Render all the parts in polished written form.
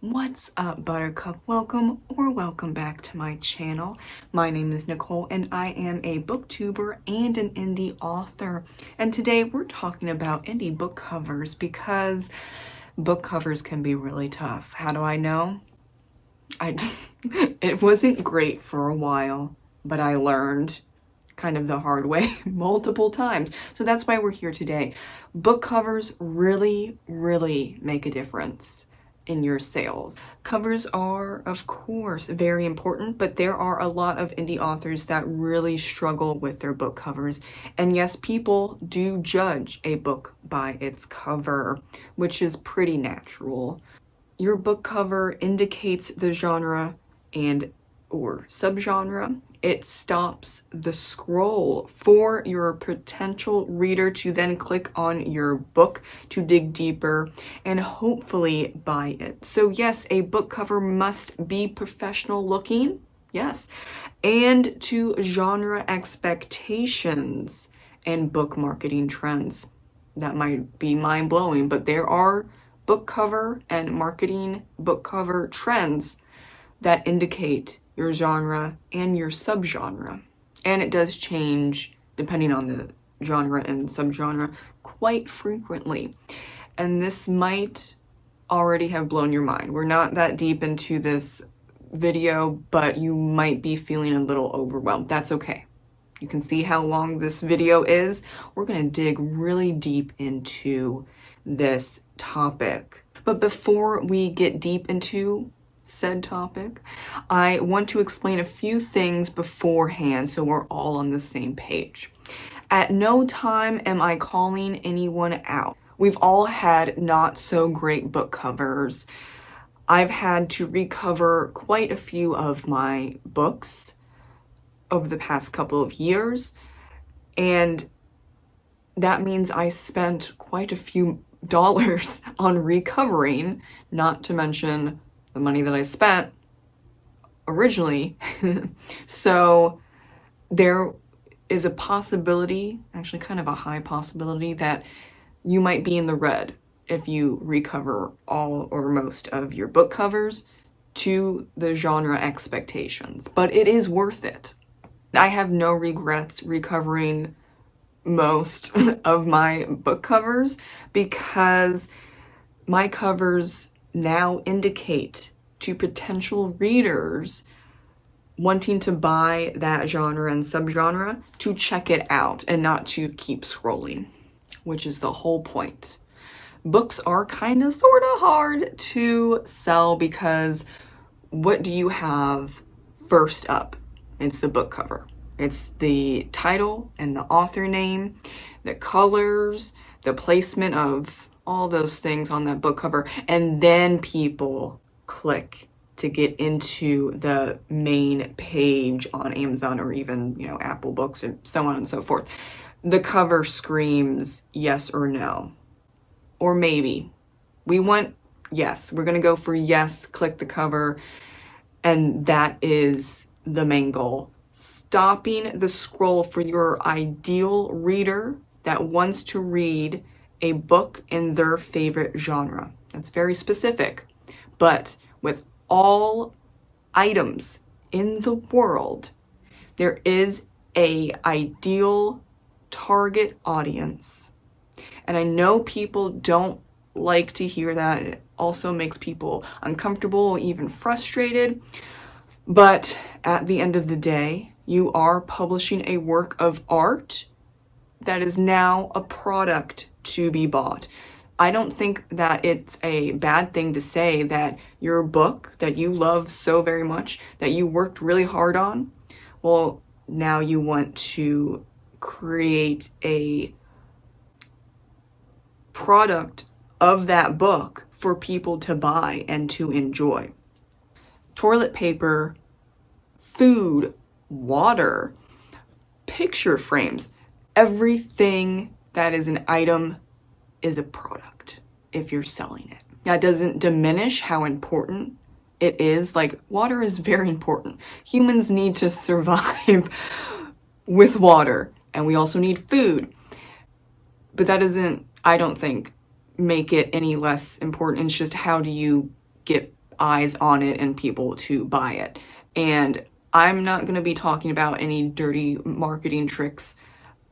What's up, Buttercup? Welcome back to my channel. My name is Nicole and I am a booktuber and an indie author. And today we're talking about indie book covers because book covers can be really tough. How do I know? It wasn't great for a while, but I learned kind of the hard way multiple times. So that's why we're here today. Book covers really make a difference in your sales. Covers are, of course, very important, but there are a lot of indie authors that really struggle with their book covers. And yes, people do judge a book by its cover, which is pretty natural. Your book cover indicates the genre or subgenre. It stops the scroll for your potential reader to then click on your book to dig deeper and hopefully buy it. So yes, a book cover must be professional looking, yes, and to genre expectations and book marketing trends. That might be mind-blowing, but there are book cover and marketing book cover trends that indicate your genre and your subgenre. And it does change depending on the genre and subgenre quite frequently. And this might already have blown your mind. We're not that deep into this video, but you might be feeling a little overwhelmed. That's okay. You can see how long this video is. We're gonna dig really deep into this topic. But before we get deep into said topic, I want to explain a few things beforehand so we're all on the same page. At no time am I calling anyone out. We've all had not so great book covers. I've had to recover quite a few of my books over the past couple of years, and that means I spent quite a few dollars on recovering, not to mention the money that I spent originally. So there is a possibility, actually kind of a high possibility, that you might be in the red if you recover all or most of your book covers to the genre expectations, but it is worth it. I have no regrets recovering most of my book covers because my covers now indicate to potential readers wanting to buy that genre and subgenre to check it out and not to keep scrolling, which is the whole point. Books are kind of sort of hard to sell because what do you have first up? It's the book cover. It's the title and the author name, the colors, the placement of all those things on that book cover, and then people click to get into the main page on Amazon or even, Apple Books and so on and so forth. The cover screams yes or no, or maybe. We want yes. We're gonna go for yes, click the cover, and that is the main goal. Stopping the scroll for your ideal reader that wants to read a book in their favorite genre. That's very specific. But with all items in the world, there is a ideal target audience. And I know people don't like to hear that. It also makes people uncomfortable, even frustrated. But at the end of the day, you are publishing a work of art that is now a product to be bought. I don't think that it's a bad thing to say that your book that you love so very much, that you worked really hard on, well, now you want to create a product of that book for people to buy and to enjoy. Toilet paper, food, water, picture frames, everything that is an item is a product if you're selling it. That doesn't diminish how important it is. Like, water is very important. Humans need to survive with water, and we also need food. But that doesn't, I don't think, make it any less important. It's just how do you get eyes on it and people to buy it. And I'm not going to be talking about any dirty marketing tricks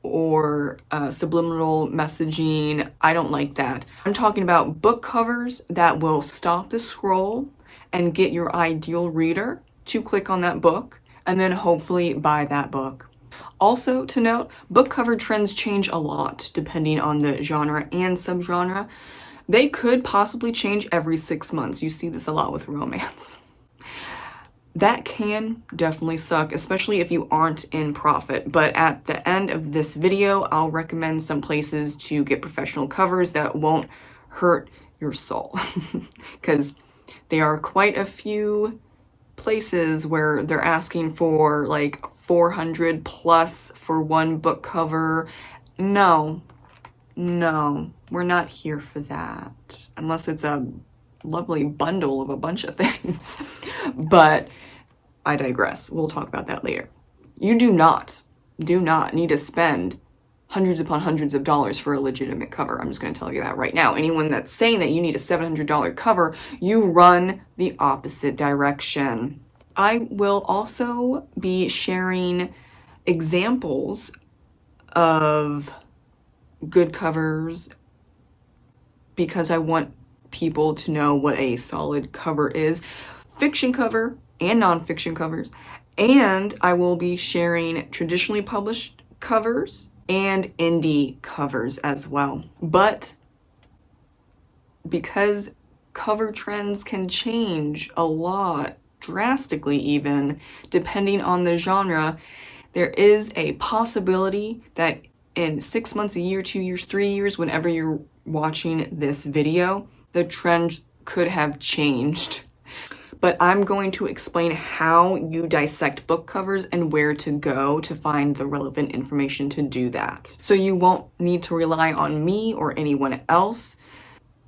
or subliminal messaging. I don't like that. I'm talking about book covers that will stop the scroll and get your ideal reader to click on that book and then hopefully buy that book. Also to note, book cover trends change a lot depending on the genre and subgenre. They could possibly change every 6 months. You see this a lot with romance. That can definitely suck, especially if you aren't in profit. But at the end of this video, I'll recommend some places to get professional covers that won't hurt your soul. Because there are quite a few places where they're asking for like 400 plus for one book cover. No, we're not here for that. Unless it's a lovely bundle of a bunch of things. But I digress. We'll talk about that later. You do not need to spend hundreds upon hundreds of dollars for a legitimate cover. I'm just going to tell you that right now. Anyone that's saying that you need a $700 cover, you run the opposite direction. I will also be sharing examples of good covers because I want people to know what a solid cover is. Fiction cover and nonfiction covers. And I will be sharing traditionally published covers and indie covers as well. But because cover trends can change a lot, drastically even, depending on the genre, there is a possibility that in 6 months, a year, 2 years, 3 years, whenever you're watching this video, the trend could have changed. But I'm going to explain how you dissect book covers and where to go to find the relevant information to do that. So you won't need to rely on me or anyone else,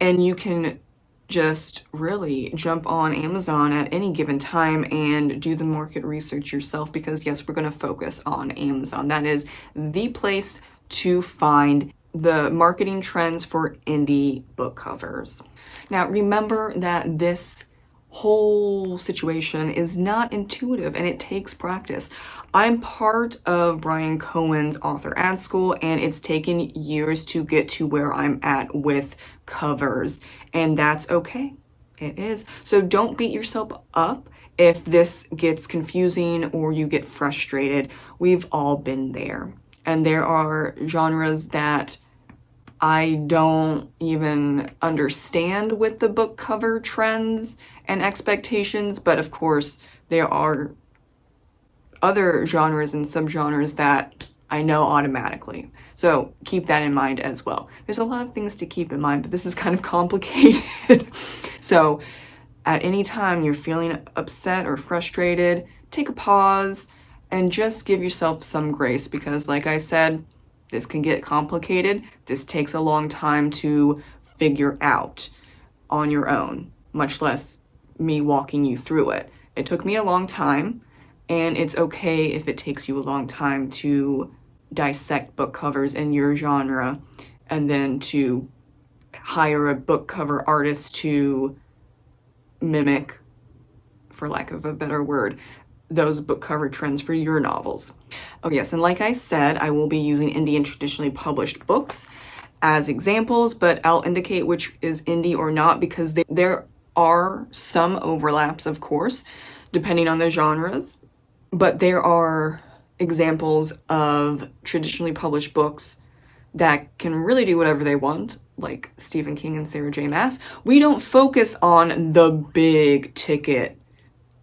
and you can just really jump on Amazon at any given time and do the market research yourself, because yes, we're going to focus on Amazon. That is the place to find the marketing trends for indie book covers. Now, remember that this whole situation is not intuitive and it takes practice. I'm part of Brian Cohen's author ad school, and it's taken years to get to where I'm at with covers, and that's okay. It is. So don't beat yourself up if this gets confusing or you get frustrated. We've all been there. And there are genres that I don't even understand with the book cover trends and expectations, but of course there are other genres and subgenres that I know automatically. So keep that in mind as well. There's a lot of things to keep in mind, but this is kind of complicated. So at any time you're feeling upset or frustrated, take a pause and just give yourself some grace, because like I said, this can get complicated. This takes a long time to figure out on your own, much less me walking you through it. It took me a long time, and it's okay if it takes you a long time to dissect book covers in your genre and then to hire a book cover artist to mimic, for lack of a better word, those book cover trends for your novels. Oh yes, and like I said, I will be using indie and traditionally published books as examples, but I'll indicate which is indie or not, because there are some overlaps, of course, depending on the genres, but there are examples of traditionally published books that can really do whatever they want, like Stephen King and Sarah J. Maas. We don't focus on the big ticket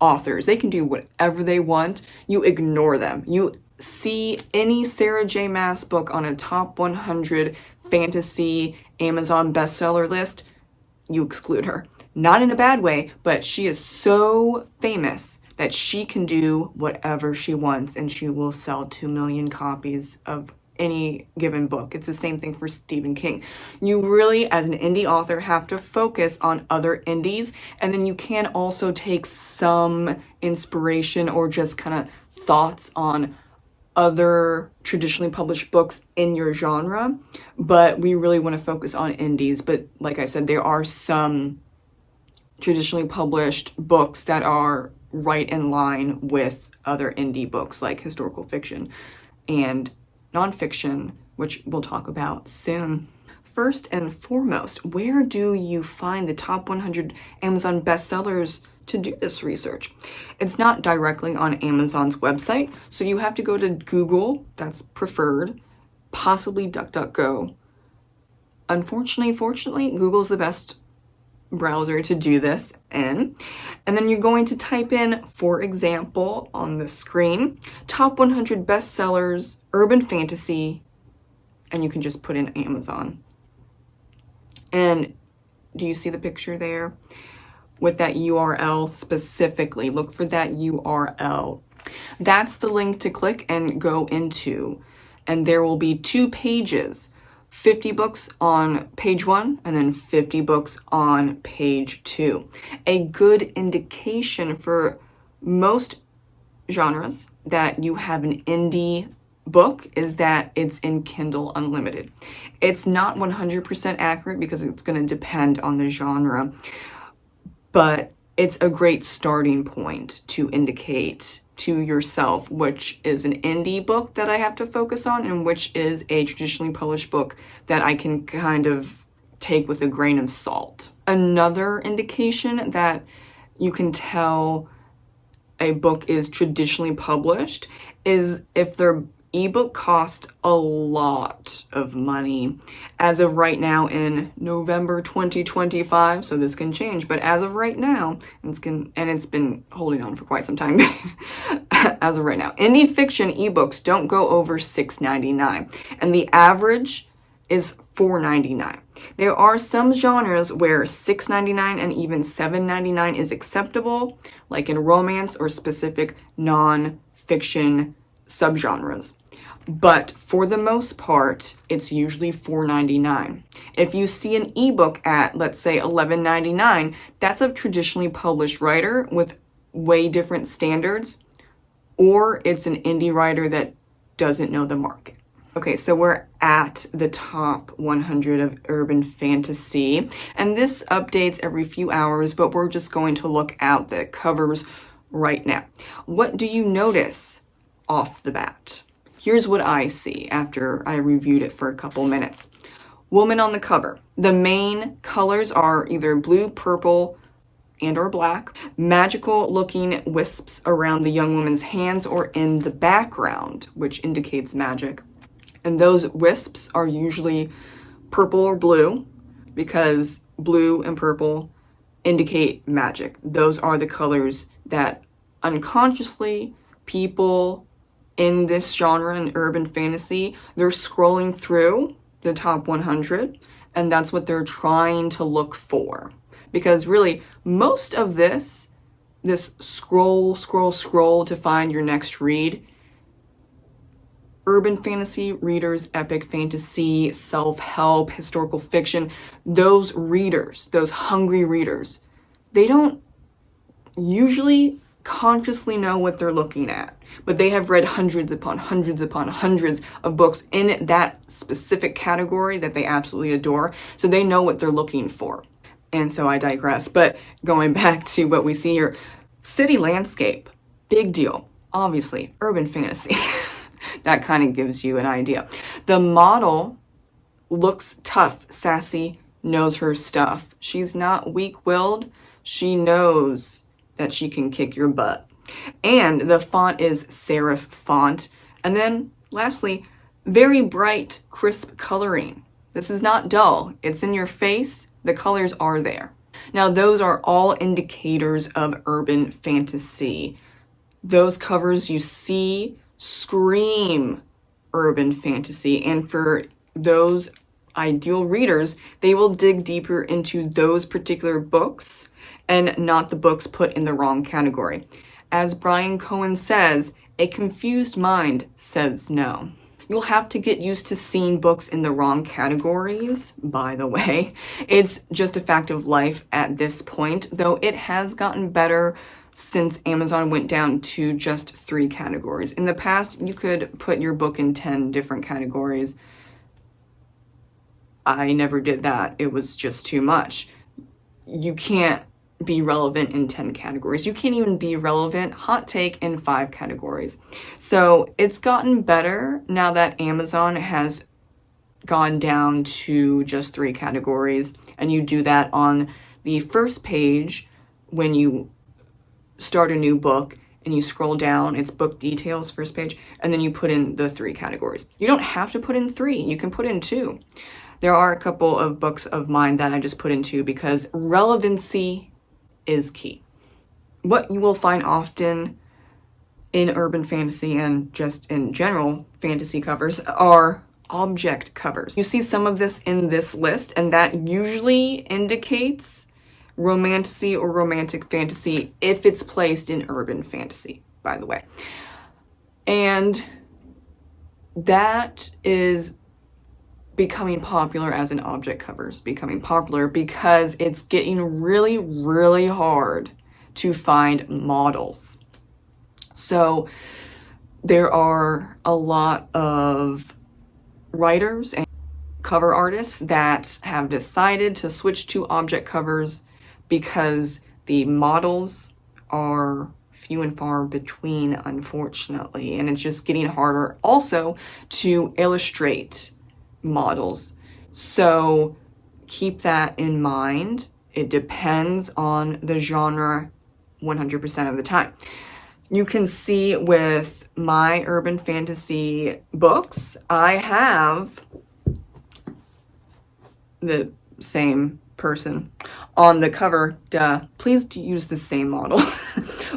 authors. They can do whatever they want. You ignore them. You see any Sarah J. Maas book on a top 100 fantasy Amazon bestseller list, you exclude her. Not in a bad way, but she is so famous that she can do whatever she wants and she will sell 2 million copies of any given book. It's the same thing for Stephen King. You really, as an indie author, have to focus on other indies, and then you can also take some inspiration or just kind of thoughts on other traditionally published books in your genre, but we really want to focus on indies. But like I said, there are some traditionally published books that are right in line with other indie books like historical fiction and nonfiction, which we'll talk about soon. First and foremost, where do you find the top 100 Amazon bestsellers to do this research? It's not directly on Amazon's website, so you have to go to Google, that's preferred, possibly DuckDuckGo. Unfortunately, fortunately, Google's the best browser to do this in. And then you're going to type in, for example, on the screen, top 100 bestsellers, urban fantasy, and you can just put in Amazon. And do you see the picture there? With that URL specifically, look for that URL. That's the link to click and go into. And there will be 2 pages, 50 books on page 1 and then 50 books on page 2. A good indication for most genres that you have an indie book is that it's in Kindle Unlimited. It's not 100% accurate because it's going to depend on the genre, but it's a great starting point to indicate to yourself which is an indie book that I have to focus on and which is a traditionally published book that I can kind of take with a grain of salt. Another indication that you can tell a book is traditionally published is if their ebook cost a lot of money. As of right now in November 2025, so this can change, but as of right now, it's been holding on for quite some time. As of right now, indie fiction ebooks don't go over $6.99, and the average is $4.99. There are some genres where $6.99 and even $7.99 is acceptable, like in romance or specific non-fiction subgenres. But for the most part, it's usually $4.99. If you see an ebook at, let's say, $11.99, that's a traditionally published writer with way different standards, or it's an indie writer that doesn't know the market. Okay, so we're at the top 100 of urban fantasy, and this updates every few hours, but we're just going to look at the covers right now. What do you notice off the bat? Here's what I see after I reviewed it for a couple minutes. Woman on the cover. The main colors are either blue, purple, and or black. Magical looking wisps around the young woman's hands or in the background, which indicates magic. And those wisps are usually purple or blue because blue and purple indicate magic. Those are the colors that unconsciously people in this genre in urban fantasy, they're scrolling through the top 100 and that's what they're trying to look for. Because really, most of this scroll to find your next read, urban fantasy readers, epic fantasy, self-help, historical fiction, those readers, those hungry readers, they don't usually consciously know what they're looking at, but they have read hundreds upon hundreds upon hundreds of books in that specific category that they absolutely adore, so they know what they're looking for. And so I digress, but going back to what we see here, city landscape, big deal, obviously, urban fantasy. That kind of gives you an idea. The model looks tough, sassy, knows her stuff. She's not weak-willed. She knows that she can kick your butt. And the font is serif font. And then lastly, very bright, crisp coloring. This is not dull. It's in your face. The colors are there. Now, those are all indicators of urban fantasy. Those covers you see scream urban fantasy. And for those ideal readers, they will dig deeper into those particular books and not the books put in the wrong category. As Brian Cohen says, a confused mind says no. You'll have to get used to seeing books in the wrong categories, by the way. It's just a fact of life at this point, though it has gotten better since Amazon went down to just 3 categories. In the past, you could put your book in 10 different categories. I never did that. It was just too much. You can't be relevant in 10 categories. You can't even be relevant, hot take, in 5 categories. So it's gotten better now that Amazon has gone down to just 3 categories, and you do that on the first page when you start a new book, and you scroll down, it's book details, first page, and then you put in the 3 categories. You don't have to put in 3, you can put in 2. There are a couple of books of mine that I just put in 2 because relevancy is key. What you will find often in urban fantasy and just in general fantasy covers are object covers. You see some of this in this list, and that usually indicates romantasy or romantic fantasy if it's placed in urban fantasy, by the way. And that is becoming popular as an object covers, becoming popular because it's getting really, really hard to find models. So there are a lot of writers and cover artists that have decided to switch to object covers because the models are few and far between, unfortunately, and it's just getting harder also to illustrate models. So keep that in mind. It depends on the genre 100% of the time. You can see with my urban fantasy books, I have the same person on the cover. Please use the same model.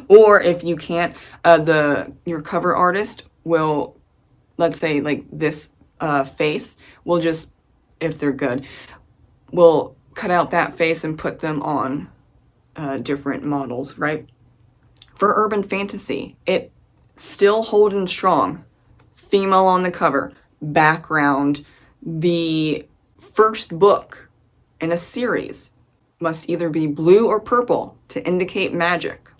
Or if you can't, your cover artist will, let's say like this face, will just, if they're good, will cut out that face and put them on different models, right? For urban fantasy, it still holding strong. Female on the cover, background. The first book in a series must either be blue or purple to indicate magic.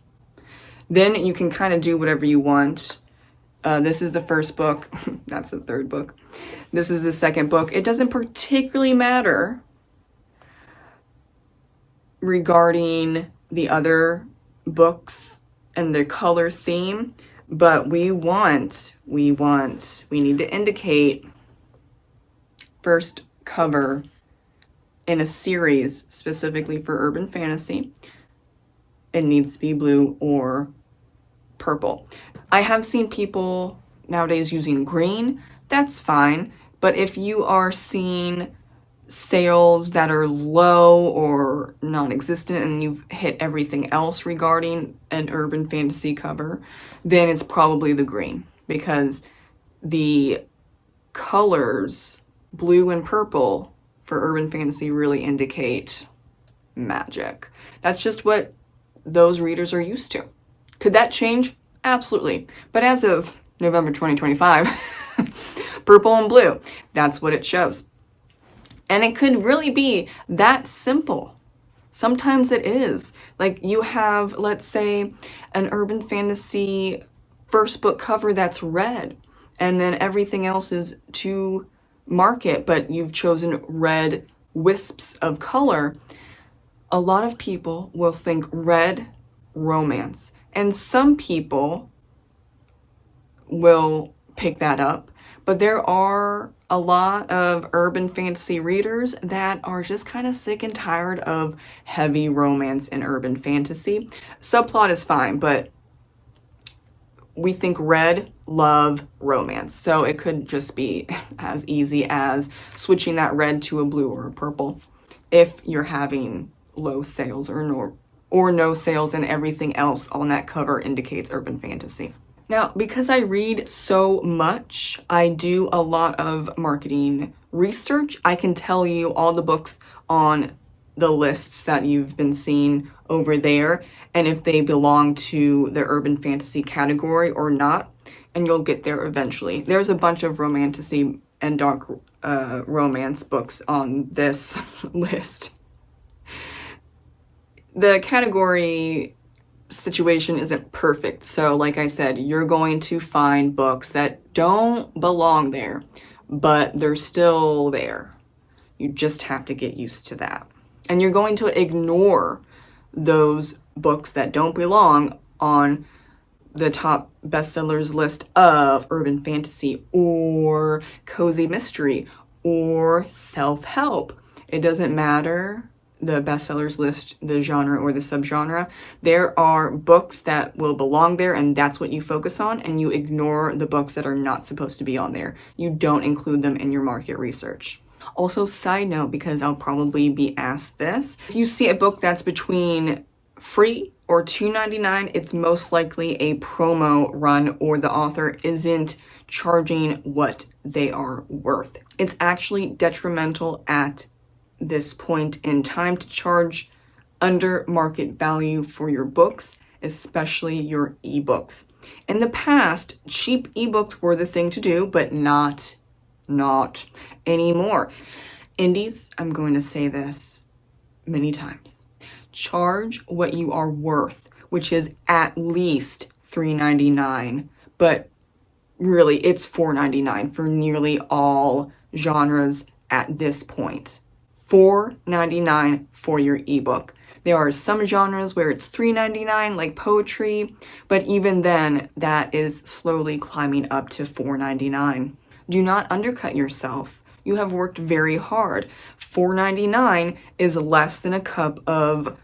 Then you can kind of do whatever you want. This is the first book. That's the third book. This is the second book. It doesn't particularly matter regarding the other books and the color theme, but we need to indicate first cover in a series specifically for urban fantasy. It needs to be blue or purple. I have seen people nowadays using green. That's fine. But if you are seeing sales that are low or non-existent and you've hit everything else regarding an urban fantasy cover, then it's probably the green, because the colors blue and purple for urban fantasy really indicate magic. That's just what those readers are used to. Could that change? Absolutely. But as of November 2025, purple and blue, that's what it shows. And it could really be that simple. Sometimes it is. Like you have, let's say, an urban fantasy first book cover that's red, and then everything else is to market, but you've chosen red wisps of color. A lot of people will think red romance, and some people will pick that up. But there are a lot of urban fantasy readers that are just kind of sick and tired of heavy romance in urban fantasy. Subplot is fine, but we think red, love, romance. So it could just be as easy as switching that red to a blue or a purple if you're having low sales or no sales and everything else on that cover indicates urban fantasy. Now, because I read so much, I do a lot of marketing research. I can tell you all the books on the lists that you've been seeing over there and if they belong to the urban fantasy category or not, and you'll get there eventually. There's a bunch of romantasy and dark romance books on this list. The category situation isn't perfect. So like I said, you're going to find books that don't belong there, but they're still there. You just have to get used to that. And you're going to ignore those books that don't belong on the top bestsellers list of urban fantasy or cozy mystery or self-help. It doesn't matter the bestsellers list, the genre or the subgenre. There are books that will belong there, and that's what you focus on, and you ignore the books that are not supposed to be on there. You don't include them in your market research. Also, side note, because I'll probably be asked this, if you see a book that's between free or $2.99, it's most likely a promo run, or the author isn't charging what they are worth. It's actually detrimental at this point in time to charge under market value for your books, especially your ebooks. In the past, cheap ebooks were the thing to do, but not anymore. Indies, I'm going to say this many times. Charge what you are worth, which is at least $3.99, but really it's $4.99 for nearly all genres at this point. $4.99 for your ebook. There are some genres where it's $3.99, like poetry, but even then, that is slowly climbing up to $4.99. Do not undercut yourself. You have worked very hard. $4.99 is less than a cup of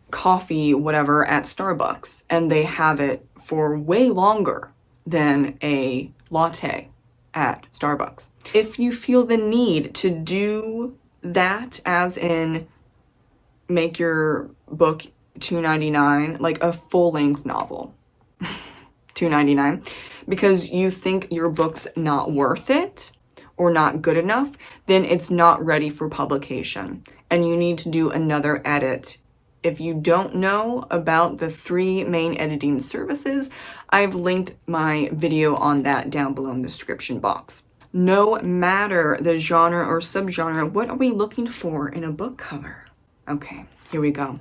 coffee, whatever, at Starbucks, and they have it for way longer than a latte at Starbucks. If you feel the need to do that, as in make your book $2.99, like a full-length novel, $2.99, because you think your book's not worth it or not good enough, then it's not ready for publication and you need to do another edit. If you don't know about the 3 main editing services, I've linked my video on that down below in the description box. No matter the genre or subgenre, what are we looking for in a book cover? Okay, here we go.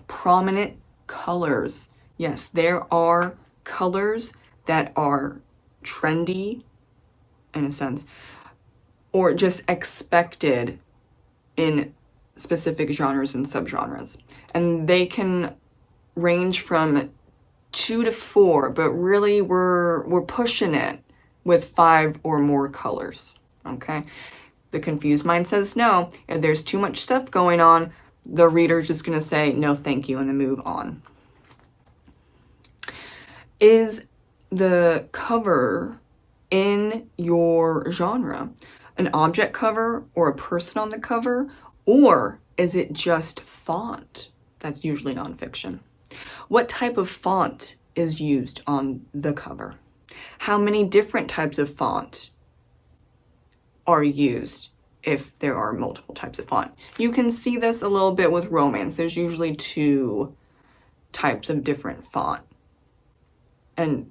Prominent colors. Yes, there are colors that are trendy, in a sense, or just expected in specific genres and subgenres. And they can range from 2 to 4, but really we're pushing it with 5 or more colors, okay? The confused mind says no. If there's too much stuff going on, the reader's just gonna say no thank you and then move on. Is the cover in your genre an object cover or a person on the cover, or is it just font? That's usually nonfiction. What type of font is used on the cover? How many different types of font are used if there are multiple types of font? You can see this a little bit with romance. There's usually 2 types of different font. And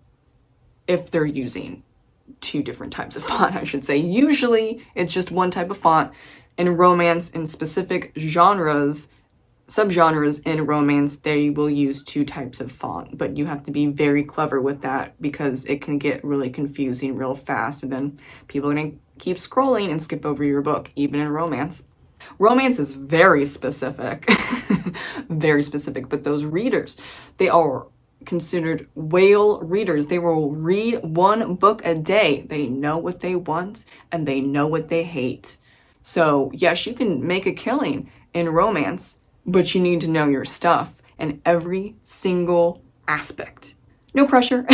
if they're using 2 different types of font, I should say. Usually it's just 1 type of font. In romance, in specific genres, subgenres in romance, they will use 2 types of font, but you have to be very clever with that because it can get really confusing real fast, and then people are going to keep scrolling and skip over your book, even in romance. Romance is very specific, very specific, but those readers, they are considered whale readers. They will read 1 book a day. They know what they want and they know what they hate. So yes, you can make a killing in romance, but you need to know your stuff in every single aspect. No pressure.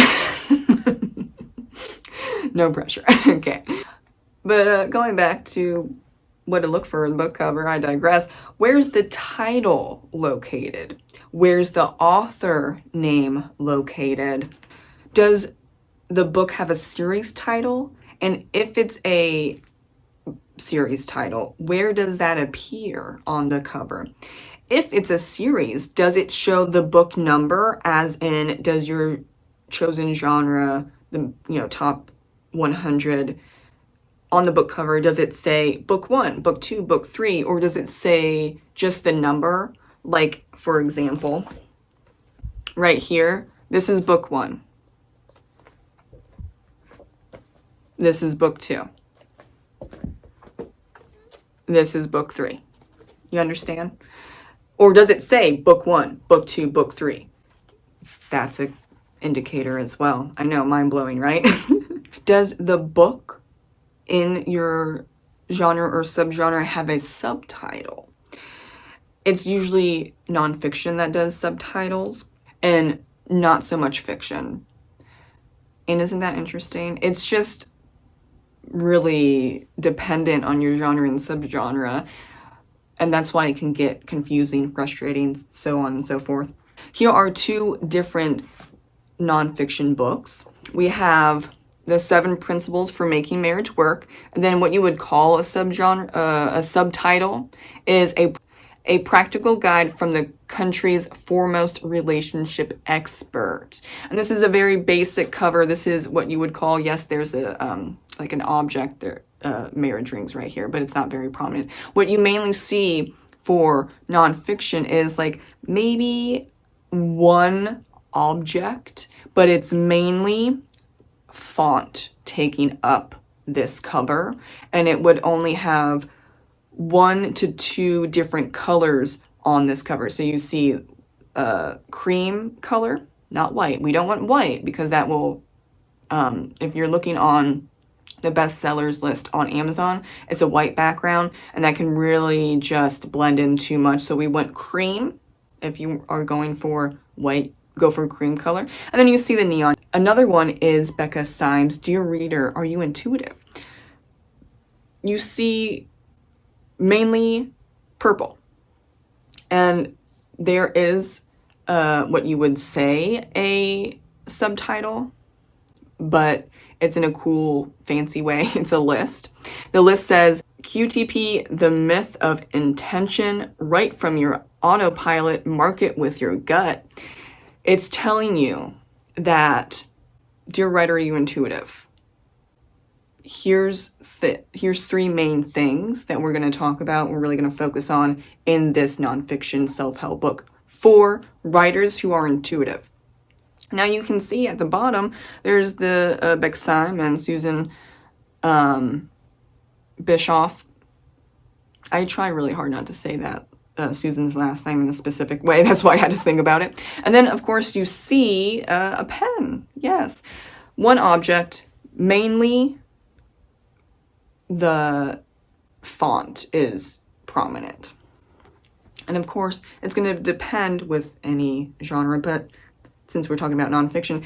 No pressure. Okay. But going back to what to look for in the book cover, I digress. Where's the title located? Where's the author name located? Does the book have a series title? And if it's a series title, where does that appear on the cover? If it's a series, does it show the book number, as in, does your chosen genre, the top 100 on the book cover, does it say book 1, book 2, book 3, or does it say just the number? Like, for example, right here, this is book 1. This is book 2. This is book 3. You understand? Or does it say book 1, book 2, book 3? That's an indicator as well. I know, mind-blowing, right? Does the book in your genre or subgenre have a subtitle? It's usually nonfiction that does subtitles and not so much fiction. And isn't that interesting? It's just really dependent on your genre and subgenre, and that's why it can get confusing, frustrating, so on and so forth. Here are 2 different nonfiction books. We have The 7 Principles for Making Marriage Work, and then what you would call a subgenre, a subtitle is a practical guide from the country's foremost relationship expert. And this is a very basic cover. This is what you would call, yes, there's a like an object there, marriage rings right here, but it's not very prominent. What you mainly see for nonfiction is like maybe one object, but it's mainly font taking up this cover, and it would only have 1 to 2 different colors on this cover. So you see cream color, not white. We don't want white because that will, if you're looking on the bestsellers list on Amazon, it's a white background and that can really just blend in too much. So we want cream. If you are going for white, go for cream color. And then you see the neon. Another one is Becca Syme's Dear Reader, Are You Intuitive? You see mainly purple. And there is what you would say a subtitle, but it's in a cool, fancy way. It's a list. The list says, QTP, the myth of intention, right from your autopilot, market with your gut. It's telling you that, dear writer, are you intuitive? Here's 3 main things that we're going to talk about. We're really going to focus on in this nonfiction self-help book for writers who are intuitive. Now you can see at the bottom, there's the Becca Syme and Susan Bischoff. I try really hard not to say that Susan's last name in a specific way. That's why I had to think about it. And then, of course, you see a pen. Yes. One object, mainly the font is prominent. And, of course, it's going to depend with any genre, but since we're talking about nonfiction,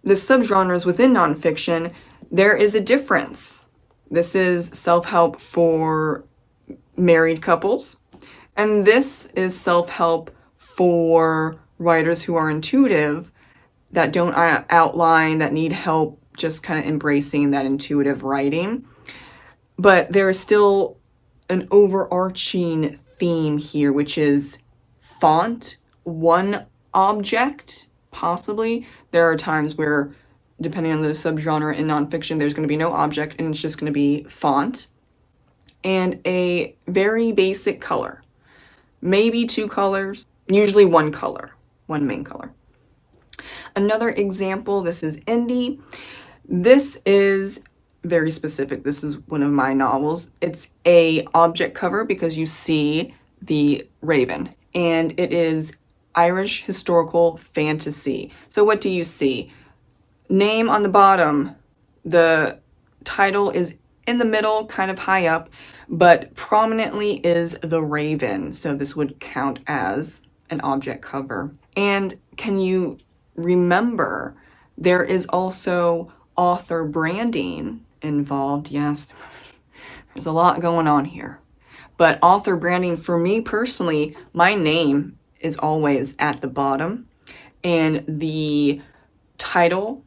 the subgenres within nonfiction, there is a difference. This is self-help for married couples, and this is self-help for writers who are intuitive, that don't outline, that need help just kind of embracing that intuitive writing. But there is still an overarching theme here, which is font, one object. Possibly. There are times where, depending on the subgenre in nonfiction, there's going to be no object and it's just going to be font and a very basic color. Maybe 2 colors, usually 1 color, 1 main color. Another example, this is indie. This is very specific. This is one of my novels. It's a object cover because you see the raven, and it is Irish historical fantasy. So what do you see? Name on the bottom. The title is in the middle, kind of high up, but prominently is the raven. So this would count as an object cover. And can you remember there is also author branding involved? Yes, there's a lot going on here. But author branding, for me personally, my name is always at the bottom and the title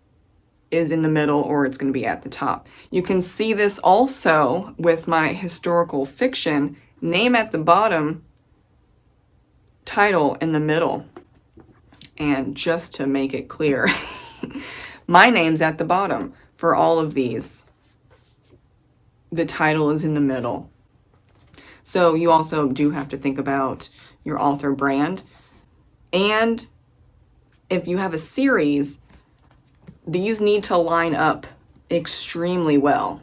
is in the middle, or it's going to be at the top. You can see this also with my historical fiction, name at the bottom, title in the middle. And just to make it clear, my name's at the bottom for all of these. The title is in the middle. So you also do have to think about your author brand. And if you have a series, these need to line up extremely well.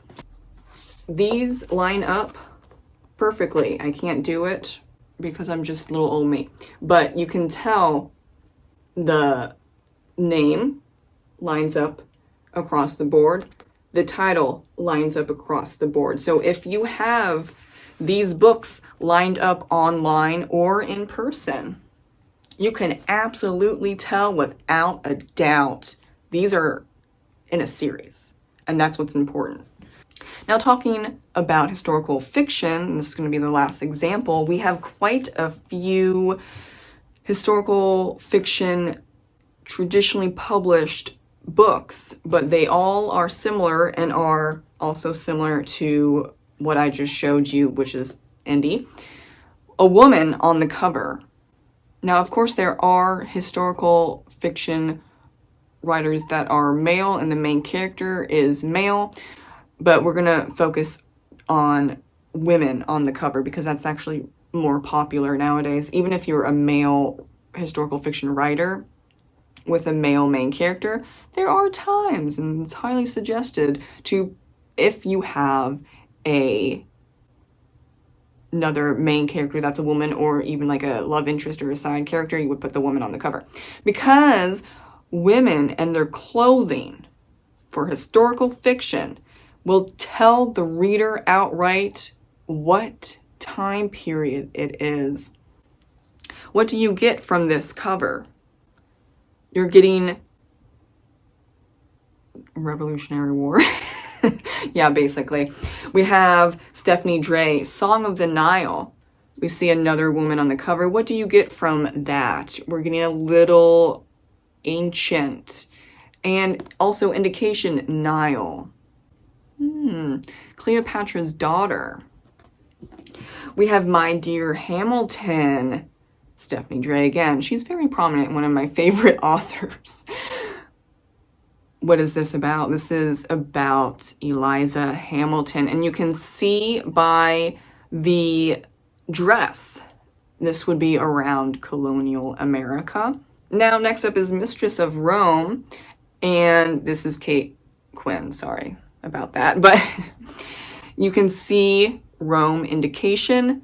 These line up perfectly. I can't do it because I'm just little old me. But you can tell the name lines up across the board. The title lines up across the board. So if you have these books lined up online or in person, you can absolutely tell without a doubt these are in a series. And that's what's important. Now, talking about historical fiction, this is going to be the last example, we have quite a few historical fiction traditionally published books, but they all are similar and are also similar to what I just showed you, which is indie. A woman on the cover. Now, of course, there are historical fiction writers that are male and the main character is male, but we're going to focus on women on the cover because that's actually more popular nowadays. Even if you're a male historical fiction writer with a male main character, there are times, and it's highly suggested to, if you have another main character that's a woman, or even like a love interest or a side character, you would put the woman on the cover. Because women and their clothing for historical fiction will tell the reader outright what time period it is. What do you get from this cover? You're getting Revolutionary War. Yeah, basically. We have Stephanie Dre, Song of the Nile. We see another woman on the cover. What do you get from that? We're getting a little ancient. And also indication, Nile. Cleopatra's Daughter. We have My Dear Hamilton. Stephanie Dre again. She's very prominent, one of my favorite authors. What is this about? This is about Eliza Hamilton. And you can see by the dress, this would be around colonial America. Now, next up is Mistress of Rome. And this is Kate Quinn. Sorry about that. But you can see Rome indication,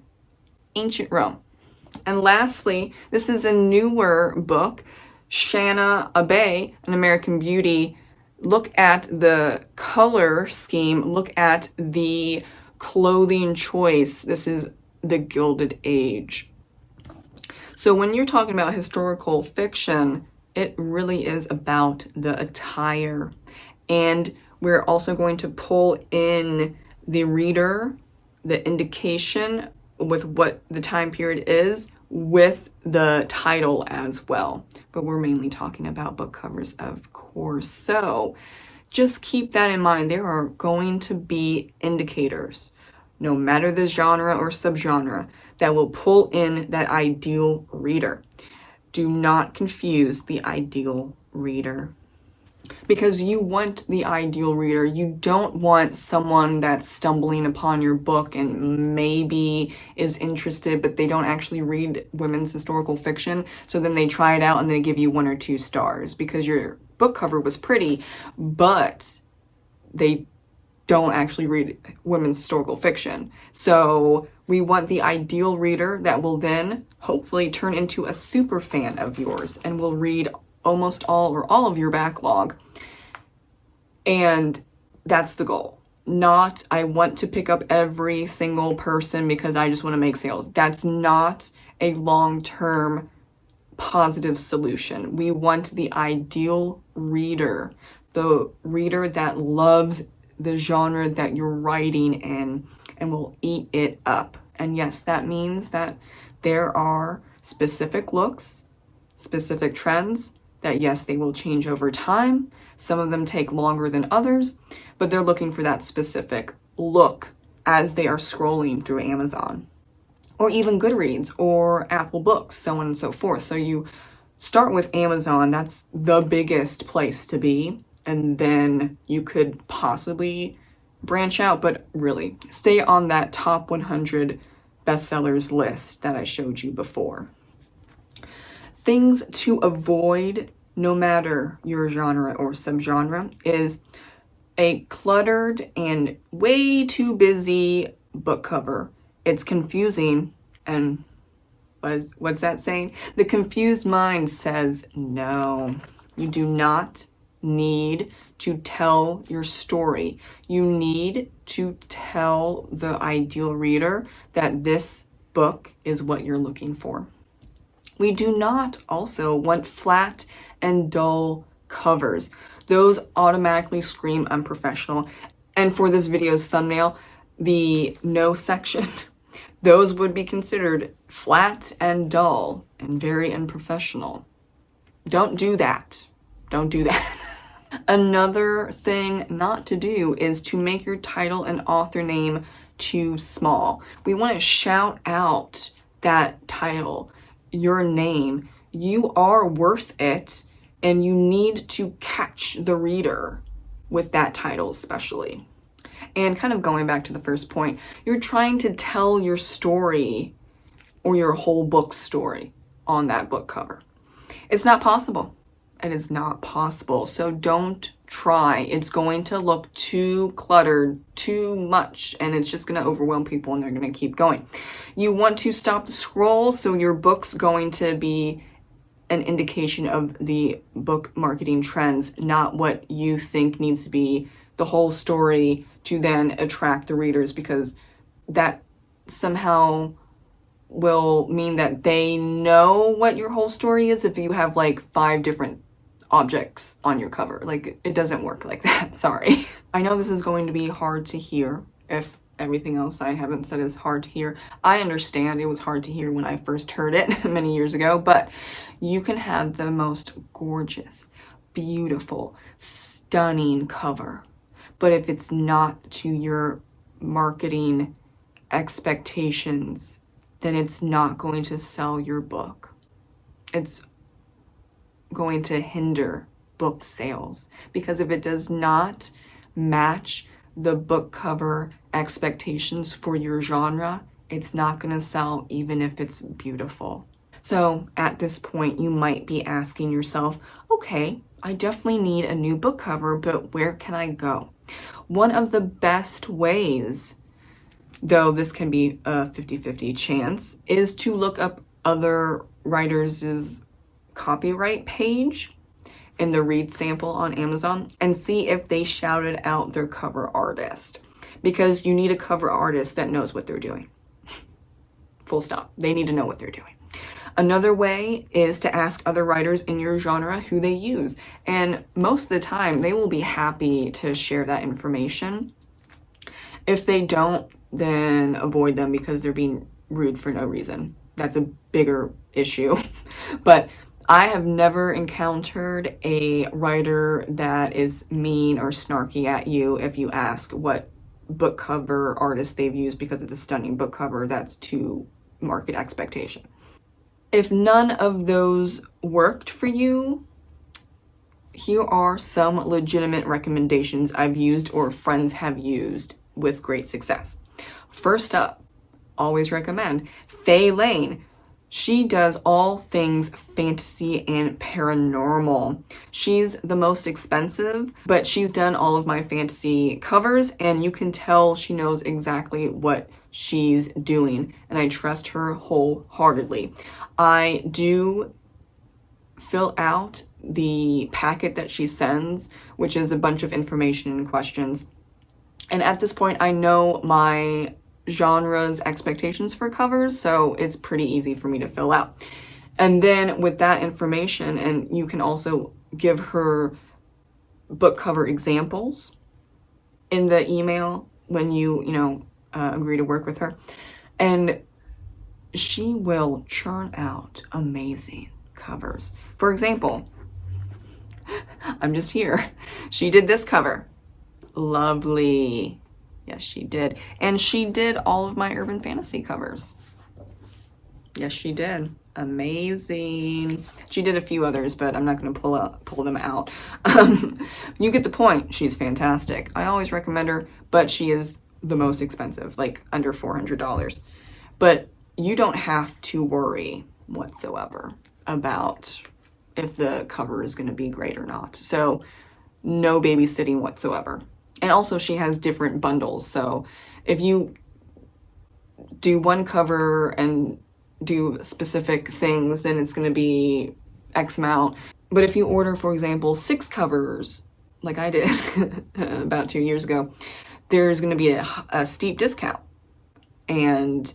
ancient Rome. And lastly, this is a newer book, Shanna Abbey, An American Beauty. Look at the color scheme. Look at the clothing choice. This is the Gilded Age. So when you're talking about historical fiction, it really is about the attire. And we're also going to pull in the reader, the indication with what the time period is, with the title as well. But we're mainly talking about book covers, of course. So just keep that in mind. There are going to be indicators, no matter the genre or subgenre, that will pull in that ideal reader. Do not confuse the ideal reader. Because you want the ideal reader. You don't want someone that's stumbling upon your book and maybe is interested, but they don't actually read women's historical fiction. So then they try it out and they give you 1 or 2 stars because your book cover was pretty, but they don't actually read women's historical fiction. So we want the ideal reader that will then hopefully turn into a super fan of yours and will read almost all or all of your backlog. And that's the goal. Not, I want to pick up every single person because I just want to make sales. That's not a long-term positive solution. We want the ideal reader, the reader that loves the genre that you're writing in and will eat it up. And yes, that means that there are specific looks, specific trends, that yes, they will change over time. Some of them take longer than others, but they're looking for that specific look as they are scrolling through Amazon or even Goodreads or Apple Books, so on and so forth. So you start with Amazon, that's the biggest place to be, and then you could possibly branch out, but really stay on that top 100 bestsellers list that I showed you before. Things to avoid, no matter your genre or subgenre, is a cluttered and way too busy book cover. It's confusing and What's that saying? The confused mind says no. You do not need to tell your story. You need to tell the ideal reader that this book is what you're looking for. We do not also want flat and dull covers. Those automatically scream unprofessional. And for this video's thumbnail, the no section, those would be considered flat and dull and very unprofessional. Don't do that. Don't do that. Another thing not to do is to make your title and author name too small. We want to shout out that title, your name. You are worth it, and you need to catch the reader with that title especially. And kind of going back to the first point, you're trying to tell your story or your whole book story on that book cover. It's not possible. It is not possible. So don't try. It's going to look too cluttered, too much, and it's just going to overwhelm people and they're going to keep going. You want to stop the scroll, so your book's going to be an indication of the book marketing trends, not what you think needs to be the whole story to then attract the readers, because that somehow will mean that they know what your whole story is if you have like 5 different objects on your cover. Like, it doesn't work like that. Sorry. I know this is going to be hard to hear. If everything else I haven't said is hard to hear, I understand it was hard to hear when I first heard it many years ago, but you can have the most gorgeous, beautiful, stunning cover, but if it's not to your marketing expectations, then it's not going to sell your book. It's going to hinder book sales, because if it does not match the book cover expectations for your genre, it's not going to sell even if it's beautiful. So at this point, you might be asking yourself, okay, I definitely need a new book cover, but where can I go? One of the best ways, though this can be a 50-50 chance, is to look up other writers' copyright page in the read sample on Amazon and see if they shouted out their cover artist, because you need a cover artist that knows what they're doing. Full stop. They need to know what they're doing. Another way is to ask other writers in your genre who they use, and most of the time they will be happy to share that information. If they don't, then avoid them because they're being rude for no reason. That's a bigger issue. But I have never encountered a writer that is mean or snarky at you if you ask what book cover artist they've used because it's a stunning book cover that's to market expectation. If none of those worked for you, here are some legitimate recommendations I've used or friends have used with great success. First up, always recommend Fay Lane. She does all things fantasy and paranormal. She's the most expensive, but she's done all of my fantasy covers, and you can tell she knows exactly what she's doing, and I trust her wholeheartedly. I do fill out the packet that she sends, which is a bunch of information and questions. And at this point, I know my genre's expectations for covers, so it's pretty easy for me to fill out. And then with that information, and you can also give her book cover examples in the email when you agree to work with her, and she will churn out amazing covers. For example, I'm just here. She did this cover. Lovely. Yes, she did. And she did all of my urban fantasy covers. Yes, she did. Amazing. She did a few others, but I'm not going to pull them out. You get the point. She's fantastic. I always recommend her, but she is the most expensive, like under $400. But you don't have to worry whatsoever about if the cover is going to be great or not. So no babysitting whatsoever. And also she has different bundles. So if you do one cover and do specific things, then it's going to be X amount. But if you order, for example, 6 covers, like I did about 2 years ago, there's going to be a steep discount. And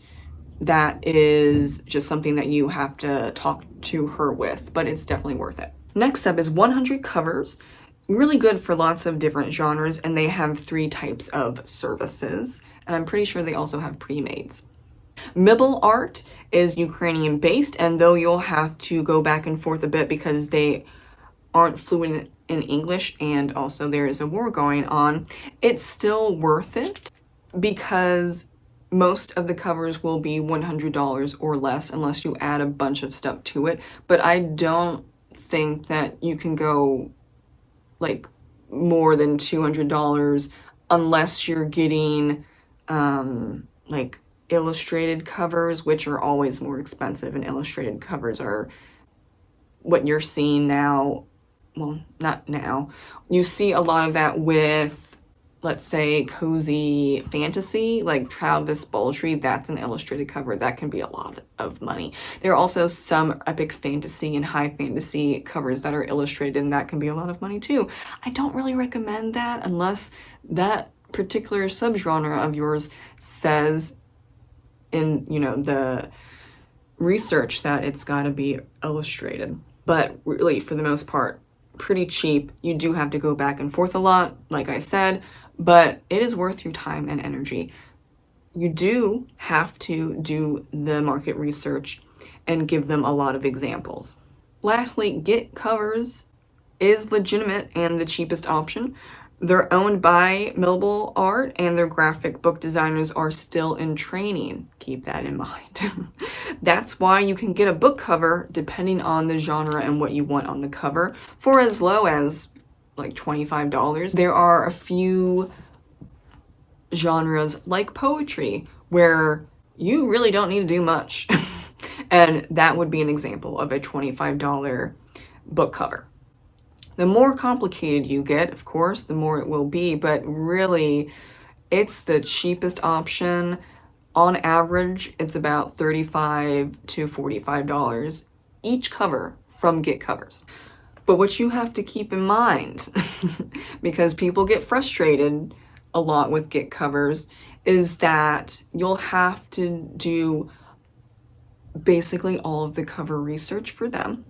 that is just something that you have to talk to her with, but it's definitely worth it. Next up is 100 covers. Really good for lots of different genres, and they have 3 types of services, and I'm pretty sure they also have pre-mades. Miblart is Ukrainian based, and though you'll have to go back and forth a bit because they aren't fluent in English and also there is a war going on, it's still worth it because most of the covers will be $100 or less unless you add a bunch of stuff to it. But I don't think that you can go like more than $200 unless you're getting like illustrated covers, which are always more expensive, and illustrated covers are what you're seeing now. Well, not now. You see a lot of that with, let's say, cozy fantasy, like Travis Baldree. That's an illustrated cover. That can be a lot of money. There are also some epic fantasy and high fantasy covers that are illustrated, and that can be a lot of money too. I don't really recommend that unless that particular subgenre of yours says in, you know, the research that it's got to be illustrated. But really, for the most part, pretty cheap. You do have to go back and forth a lot, like I said, but it is worth your time and energy. You do have to do the market research and give them a lot of examples. Lastly, Get Covers is legitimate and the cheapest option. They're owned by Miblart, and their graphic book designers are still in training. Keep that in mind. That's why you can get a book cover, depending on the genre and what you want on the cover, for as low as like $25. There are a few genres like poetry where you really don't need to do much. And that would be an example of a $25 book cover. The more complicated you get, of course, the more it will be, but really, it's the cheapest option. On average, it's about $35 to $45 each cover from Get Covers. But what you have to keep in mind, because people get frustrated a lot with Get Covers, is that you'll have to do basically all of the cover research for them.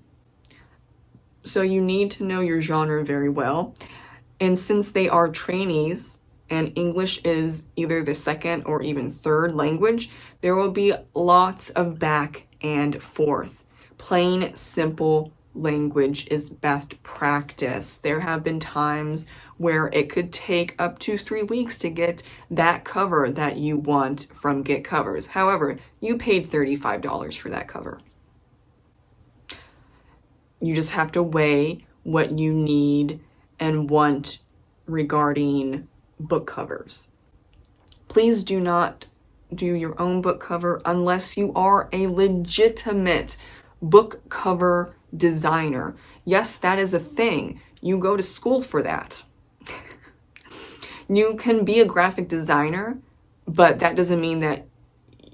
So you need to know your genre very well. And since they are trainees and English is either the second or even third language, there will be lots of back and forth. Plain, simple language is best practice. There have been times where it could take up to 3 weeks to get that cover that you want from Get Covers. However, you paid $35 for that cover. You just have to weigh what you need and want regarding book covers. Please do not do your own book cover unless you are a legitimate book cover designer. Yes, that is a thing. You go to school for that. You can be a graphic designer, but that doesn't mean that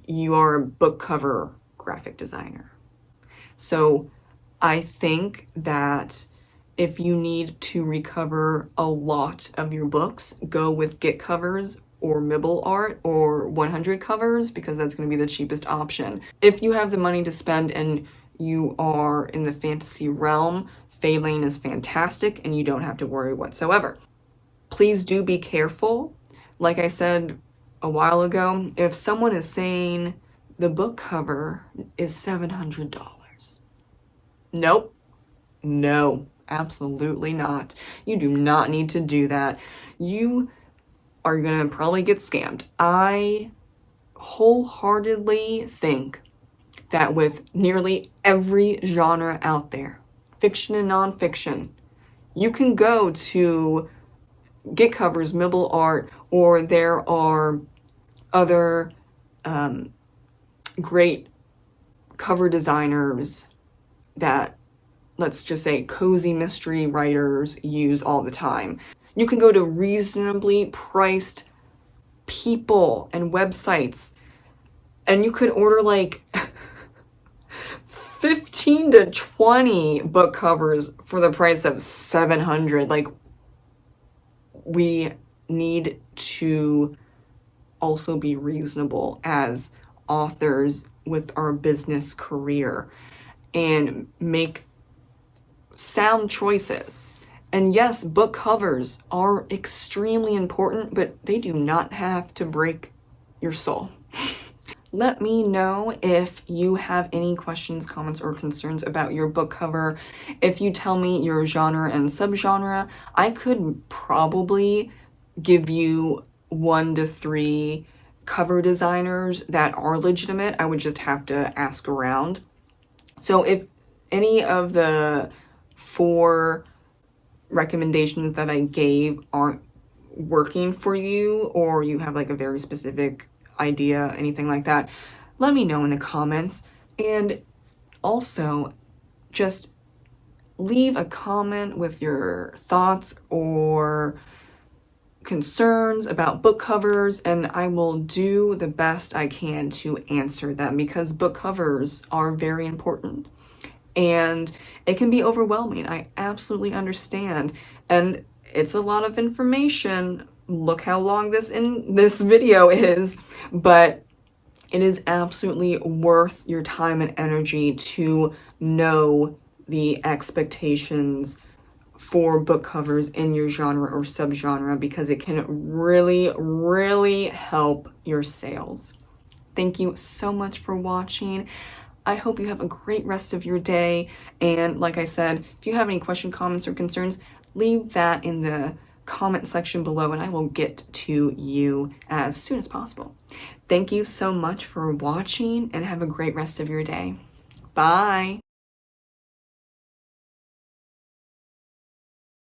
you are a book cover graphic designer. So I think that if you need to recover a lot of your books, go with Get Covers or Miblart or 100 covers, because that's going to be the cheapest option. If you have the money to spend and you are in the fantasy realm, Fay Lane is fantastic and you don't have to worry whatsoever. Please do be careful. Like I said a while ago, if someone is saying the book cover is $700, nope. No, absolutely not. You do not need to do that. You are going to probably get scammed. I wholeheartedly think that with nearly every genre out there, fiction and nonfiction, you can go to Get Covers, Miblart, or there are other great cover designers that, let's just say, cozy mystery writers use all the time. You can go to reasonably priced people and websites, and you could order like 15 to 20 book covers for the price of $700. Like, we need to also be reasonable as authors with our business career and make sound choices. And yes, book covers are extremely important, but they do not have to break your soul. Let me know if you have any questions, comments, or concerns about your book cover. If you tell me your genre and subgenre, I could probably give you 1 to 3 cover designers that are legitimate. I would just have to ask around. So if any of the 4 recommendations that I gave aren't working for you, or you have like a very specific idea, anything like that, let me know in the comments. And also just leave a comment with your thoughts or concerns about book covers, and I will do the best I can to answer them, because book covers are very important and it can be overwhelming. I absolutely understand, and it's a lot of information. Look how long this video is, but it is absolutely worth your time and energy to know the expectations for book covers in your genre or subgenre, because it can really, really help your sales. Thank you so much for watching. I hope you have a great rest of your day. And like I said, if you have any questions, comments, or concerns, leave that in the comment section below and I will get to you as soon as possible. Thank you so much for watching and have a great rest of your day. Bye.